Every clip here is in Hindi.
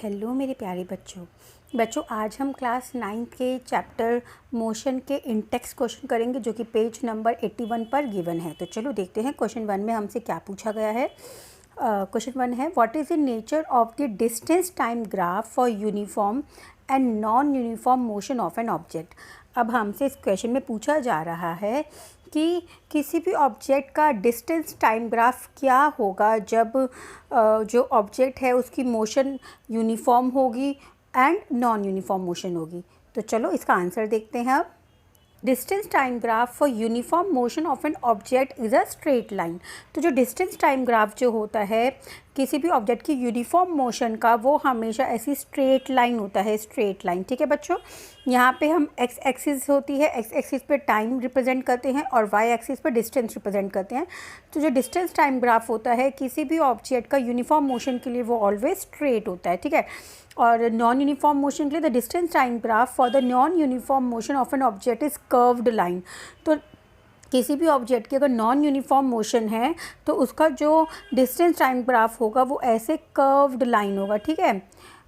हेलो मेरे प्यारे बच्चों आज हम क्लास 9 के चैप्टर मोशन के इंटेक्स क्वेश्चन करेंगे जो कि पेज नंबर 81 पर गिवन है। तो चलो देखते हैं क्वेश्चन 1 में हमसे क्या पूछा गया है। क्वेश्चन 1 है, what is the nature of the distance time graph for uniform and non uniform motion of an object. अब हमसे इस क्वेश्चन में पूछा जा रहा है कि किसी भी ऑब्जेक्ट का डिस्टेंस टाइम ग्राफ क्या होगा जब जो ऑब्जेक्ट है उसकी मोशन यूनिफॉर्म होगी एंड नॉन यूनिफॉर्म मोशन होगी। तो चलो इसका आंसर देखते हैं। अब distance time graph for uniform motion of an object is a straight line. तो जो डिस्टेंस टाइम ग्राफ जो होता है किसी भी ऑब्जेक्ट की यूनिफॉर्म मोशन का, वो हमेशा ऐसी स्ट्रेट लाइन होता है, स्ट्रेट लाइन। ठीक है बच्चों, यहाँ पे हम एक्स एक्सिस होती है, एक्स एक्सिस पे टाइम रिप्रेजेंट करते हैं और वाई एक्सिस पे डिस्टेंस रिप्रेजेंट करते हैं। तो जो डिस्टेंस टाइम ग्राफ होता है किसी भी ऑब्जेक्ट का यूनिफॉर्म मोशन के लिए वो ऑलवेज स्ट्रेट होता है। ठीक है, और नॉन यूनिफॉर्म मोशन के लिए the distance time graph for the non uniform motion of an object is curved line. तो किसी भी ऑब्जेक्ट की अगर नॉन यूनिफॉर्म मोशन है तो उसका जो डिस्टेंस टाइम ग्राफ होगा वो ऐसे कर्व्ड लाइन होगा। ठीक है,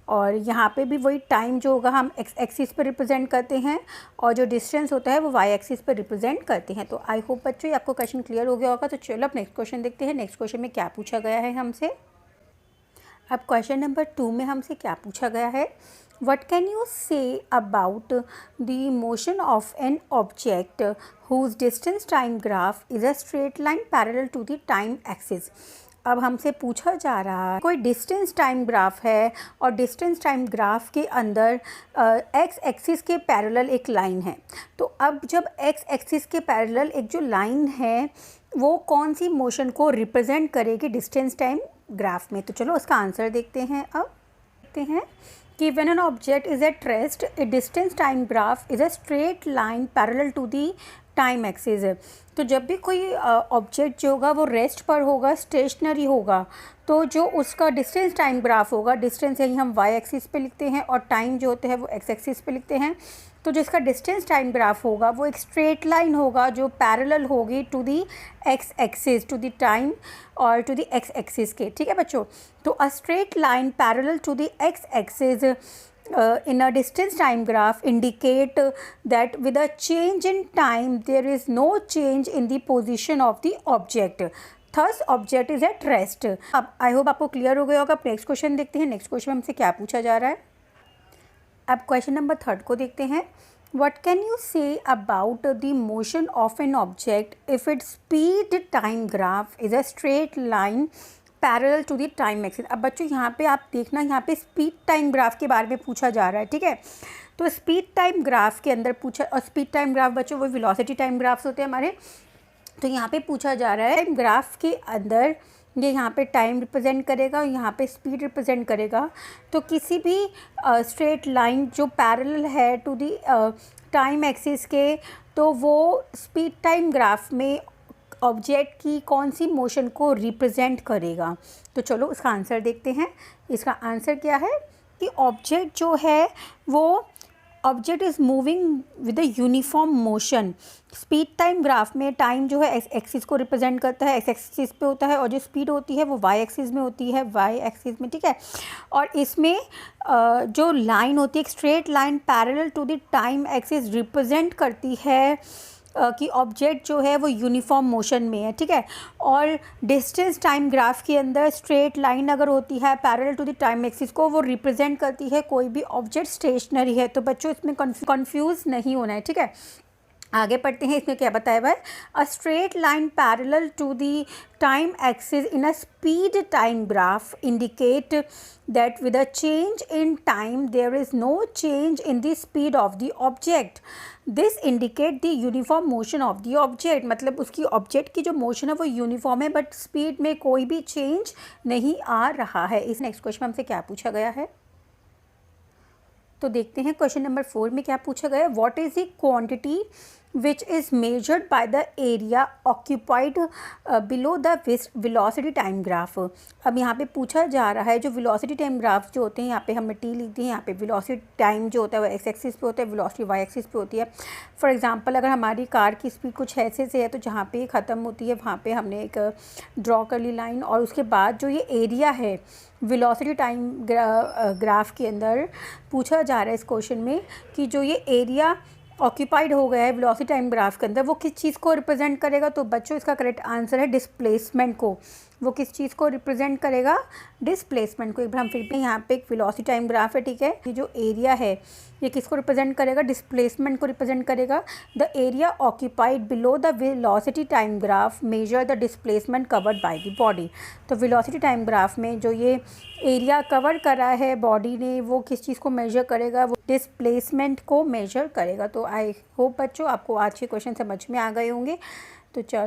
और यहाँ पे भी वही टाइम जो होगा हम एक्स एक्सिस पर रिप्रेजेंट करते हैं और जो डिस्टेंस होता है वो वाई एक्सिस पर रिप्रेजेंट करते हैं। तो आई होप बच्चों आपको क्वेश्चन क्लियर हो गया होगा। तो चलो अब नेक्स्ट क्वेश्चन देखते हैं। नेक्स्ट क्वेश्चन में क्या पूछा गया है हमसे। अब क्वेश्चन नंबर 2 में हमसे क्या पूछा गया है, What can you say about the motion of an object whose distance time graph is a straight line parallel to the time axis? अब हमसे पूछा जा रहा है कोई डिस्टेंस टाइम ग्राफ है और डिस्टेंस टाइम ग्राफ के अंदर एक्स एक्सिस के पैरेलल एक लाइन है। तो अब जब एक्स एक्सिस के पैरेलल एक जो लाइन है वो कौन सी मोशन को रिप्रेजेंट करेगी डिस्टेंस टाइम ग्राफ में। तो चलो उसका आंसर देखते हैं। अब देखते हैं कि when an object is at rest, a distance time graph is a straight line parallel to the time axis है। तो जब भी कोई ऑब्जेक्ट जो होगा वो रेस्ट पर होगा, स्टेशनरी होगा, तो जो उसका डिस्टेंस टाइम ग्राफ होगा, डिस्टेंस यही हम वाई एक्सिस पे लिखते हैं और टाइम जो होते हैं वो एक्स एक्सिस पे लिखते हैं। तो जिसका डिस्टेंस टाइम ग्राफ होगा वो एक स्ट्रेट लाइन होगा जो पैरेलल होगी to the X axis, to the time और टू दी एक्स एक्सिस के। ठीक है बच्चों, तो a straight line parallel to the X axis in a distance time graph indicate that with a change in time there is no change in the position of the object, thus object is at rest। अब आई होप आपको क्लियर हो गया होगा। नेक्स्ट क्वेश्चन देखते हैं। नेक्स्ट क्वेश्चन हमसे क्या पूछा जा रहा है। अब क्वेश्चन नंबर 3 को देखते हैं। What can you say about the motion of an object if its speed time graph is a straight line parallel to the time axis. अब बच्चों यहाँ पे आप देखना, यहाँ पे स्पीड टाइम ग्राफ के बारे में पूछा जा रहा है। ठीक है, तो स्पीड टाइम ग्राफ के अंदर पूछा, और स्पीड टाइम ग्राफ बच्चों वो वेलोसिटी टाइम ग्राफ्स होते हैं हमारे। तो यहाँ पे पूछा जा रहा है ग्राफ के अंदर ये यहाँ पे टाइम रिप्रेजेंट करेगा और यहाँ पे स्पीड रिप्रेजेंट करेगा। तो किसी भी स्ट्रेट लाइन जो पैरेलल है टू दी टाइम एक्सिस के, तो वो स्पीड टाइम ग्राफ में ऑब्जेक्ट की कौन सी मोशन को रिप्रेजेंट करेगा। तो चलो इसका आंसर देखते हैं। इसका आंसर क्या है कि ऑब्जेक्ट जो है वो object is moving with a uniform motion. Speed time graph में टाइम जो है एक्स एक्सिस को रिप्रेजेंट करता है, एक्स एक्सिस पे होता है, और जो स्पीड होती है वो वाई एक्सिस में होती है, वाई एक्सिस में। ठीक है, और इसमें जो लाइन होती है एक straight line parallel to the time axis represent करती है कि ऑब्जेक्ट जो है वो यूनिफॉर्म मोशन में है। ठीक है, और डिस्टेंस टाइम ग्राफ के अंदर स्ट्रेट लाइन अगर होती है parallel to the time axis को, वो रिप्रेजेंट करती है कोई भी ऑब्जेक्ट स्टेशनरी है। तो बच्चों इसमें कंफ्यूज नहीं होना है। ठीक है, आगे पढ़ते हैं। इसमें क्या बताया हुआ है, a straight line parallel to the time axis in a speed time graph indicate that with a change in time there is no change in the speed of the object, this indicate the uniform motion of the object. मतलब उसकी ऑब्जेक्ट की जो मोशन है वो यूनिफॉर्म है बट स्पीड में कोई भी चेंज नहीं आ रहा है। इस नेक्स्ट क्वेश्चन में हमसे क्या पूछा गया है, तो देखते हैं क्वेश्चन नंबर 4 में क्या पूछा गया है। What is the quantity which is measured by the area occupied below the velocity time graph. अब यहाँ पे पूछा जा रहा है जो वेलोसिटी टाइम ग्राफ जो होते हैं, यहाँ पे हमने टी ली थी, यहाँ पे वेलोसिटी टाइम जो होता है वो एक्स एक्सिस पे होता है, वेलोसिटी वाई एक्सिस पे होती है। फॉर एग्जांपल अगर हमारी कार की स्पीड कुछ ऐसे से है तो जहाँ पे ख़त्म होती है वहाँ पे हमने एक ड्रॉ कर ली लाइन, और उसके बाद जो ये एरिया है वेलोसिटी टाइम ग्राफ के अंदर पूछा जा रहा है इस क्वेश्चन में कि जो ये एरिया ऑक्यूपाइड हो गया है वेलोसिटी टाइम ग्राफ के अंदर वो किस चीज़ को रिप्रेजेंट करेगा। तो बच्चों इसका करेक्ट आंसर है डिस्प्लेसमेंट को। वो किस चीज़ को रिप्रेजेंट करेगा? डिस्प्लेसमेंट को। एक बार हम फिर भी यहाँ पे एक वेलोसिटी टाइम ग्राफ है, ठीक है। ये जो एरिया है ये किसको रिप्रेजेंट करेगा? डिस्प्लेसमेंट को रिप्रेजेंट करेगा। The area occupied below the velocity time graph measure the displacement covered by the body. तो वेलोसिटी टाइम ग्राफ में जो ये एरिया कवर करा है बॉडी ने वो किस चीज़ को मेजर करेगा? वो डिस्प्लेसमेंट को मेजर करेगा। तो आई होप बच्चों आपको आज के क्वेश्चन समझ में आ गए होंगे। तो चलो